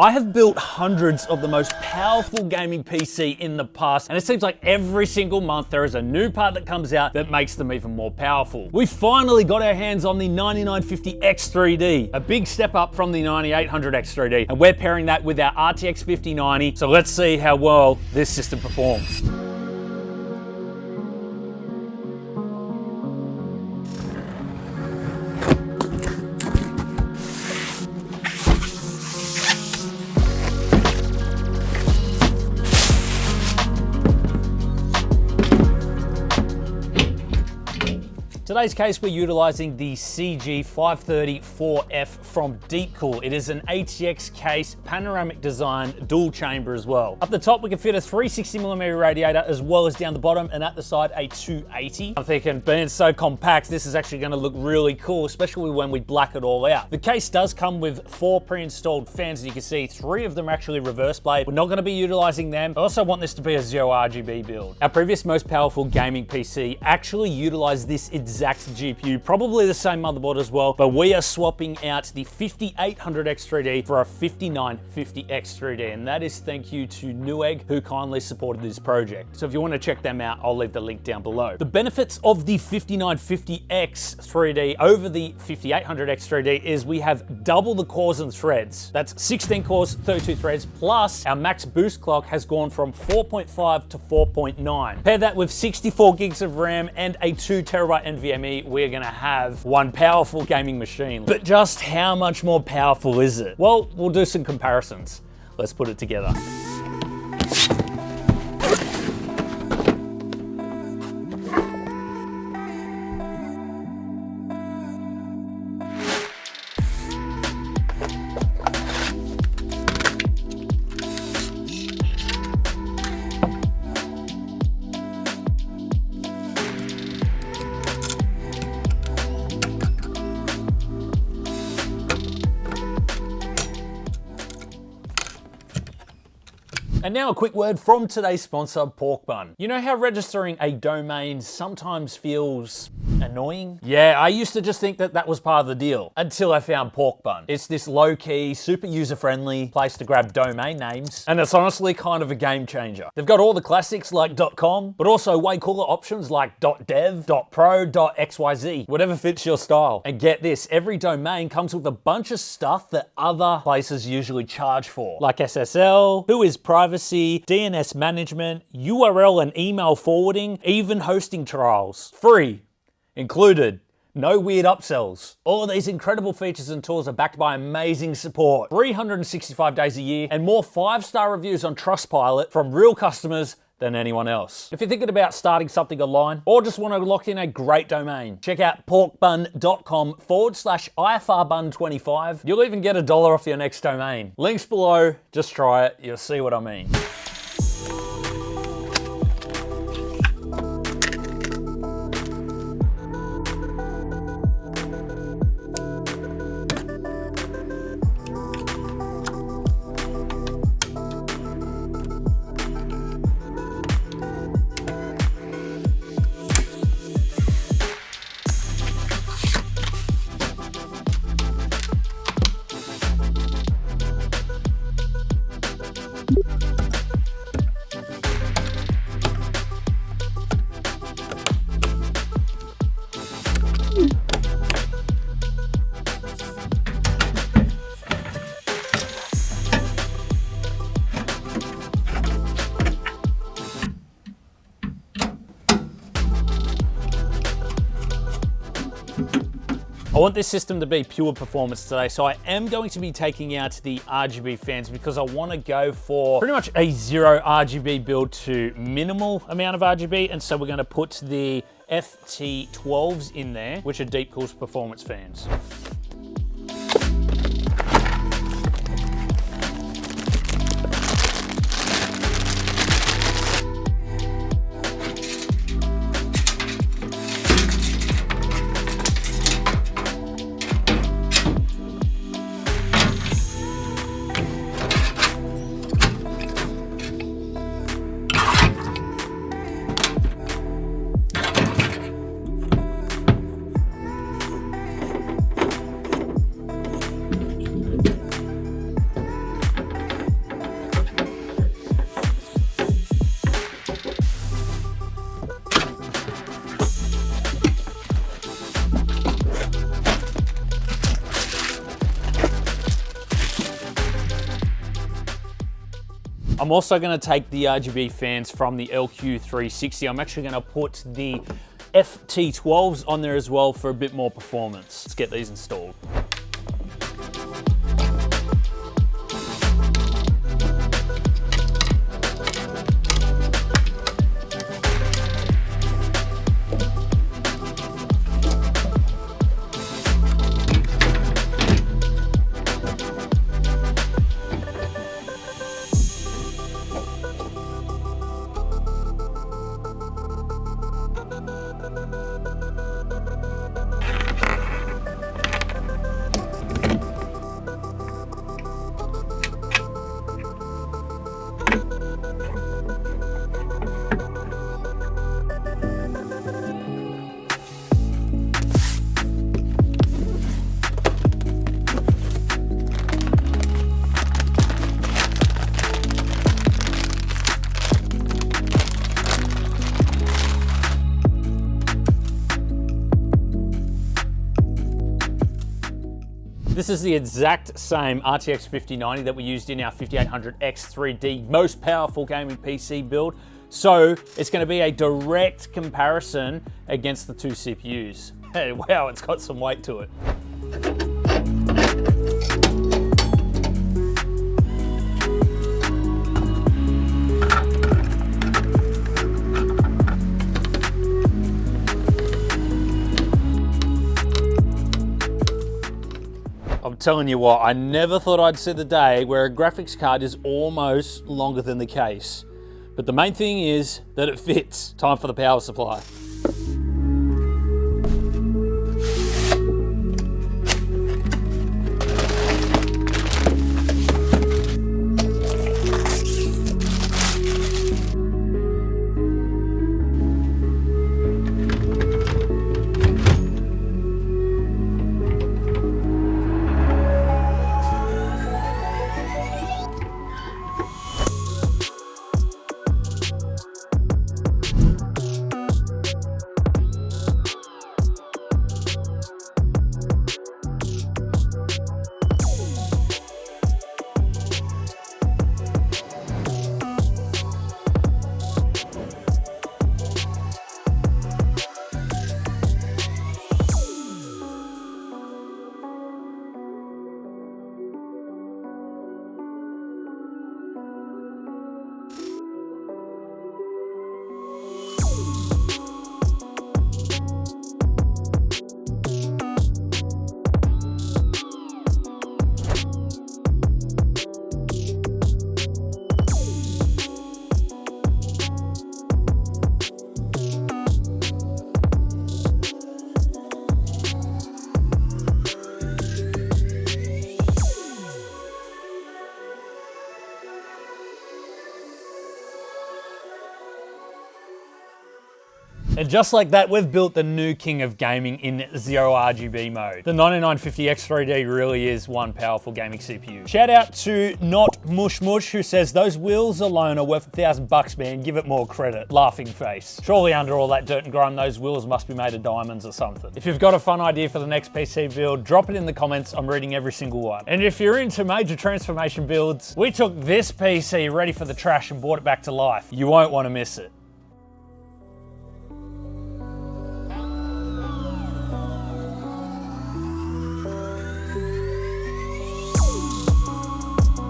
I have built hundreds of the most powerful gaming PC in the past, and it seems like every single month there is a new part that comes out that makes them even more powerful. We finally got our hands on the 9950X 3D, a big step up from the 9800X 3D, and we're pairing that with our RTX 5090, so let's see how well this system performs. Today's case, we're utilizing the CG530 4F from Deepcool. It is an ATX case, panoramic design, dual chamber as well. Up the top, we can fit a 360mm radiator as well as down the bottom, and at the side, a 280. I'm thinking, being so compact, this is actually gonna look really cool, especially when we black it all out. The case does come with 4 pre-installed fans, as you can see. 3 of them are actually reverse blade. We're not gonna be utilizing them. I also want this to be a 0 RGB build. Our previous most powerful gaming PC actually utilized this exact GPU, probably the same motherboard as well, but we are swapping out the 5800X 3D for a 5950X 3D, and that is thank you to Newegg, who kindly supported this project. So if you want to check them out, I'll leave the link down below. The benefits of the 5950X 3D over the 5800X 3D is we have double the cores and threads. That's 16 cores, 32 threads, plus our max boost clock has gone from 4.5 to 4.9. Pair that with 64 gigs of RAM and a 2TB NVMe, we're gonna have one powerful gaming machine. But just how much more powerful is it? Well, we'll do some comparisons. Let's put it together. And now a quick word from today's sponsor, Pork Bun. You know how registering a domain sometimes feels annoying? Yeah, I used to just think that that was part of the deal until I found Pork Bun. It's this low-key, super user-friendly place to grab domain names, and it's honestly kind of a game changer. They've got all the classics like .com, but also way cooler options like .dev, .pro, .xyz, whatever fits your style. And get this, every domain comes with a bunch of stuff that other places usually charge for, like SSL, who is privacy, DNS management, URL and email forwarding, even hosting trials. Free included. No weird upsells. All of these incredible features and tools are backed by amazing support, 365 days a year, and more 5-star reviews on Trustpilot from real customers than anyone else. If you're thinking about starting something online or just want to lock in a great domain, check out porkbun.com/IFRBun25. You'll even get $1 off your next domain. Links below, just try it, you'll see what I mean. I want this system to be pure performance today, so I am going to be taking out the RGB fans because I want to go for pretty much a 0 RGB build to minimal amount of RGB, and so we're going to put the FT12s in there, which are Deepcool's performance fans. I'm also gonna take the RGB fans from the LQ360. I'm actually gonna put the FT12s on there as well for a bit more performance. Let's get these installed. This is the exact same RTX 5090 that we used in our 5800X 3D most powerful gaming PC build. So it's going to be a direct comparison against the two CPUs. Hey, wow, it's got some weight to it. I'm telling you what, I never thought I'd see the day where a graphics card is almost longer than the case. But the main thing is that it fits. Time for the power supply. And just like that, we've built the new king of gaming in zero RGB mode. The 9950X 3D really is one powerful gaming CPU. Shout out to Not Mush Mush, who says those wheels alone are worth $1,000, man. Give it more credit. Laughing face. Surely under all that dirt and grime, those wheels must be made of diamonds or something. If you've got a fun idea for the next PC build, drop it in the comments. I'm reading every single one. And if you're into major transformation builds, we took this PC ready for the trash and brought it back to life. You won't want to miss it.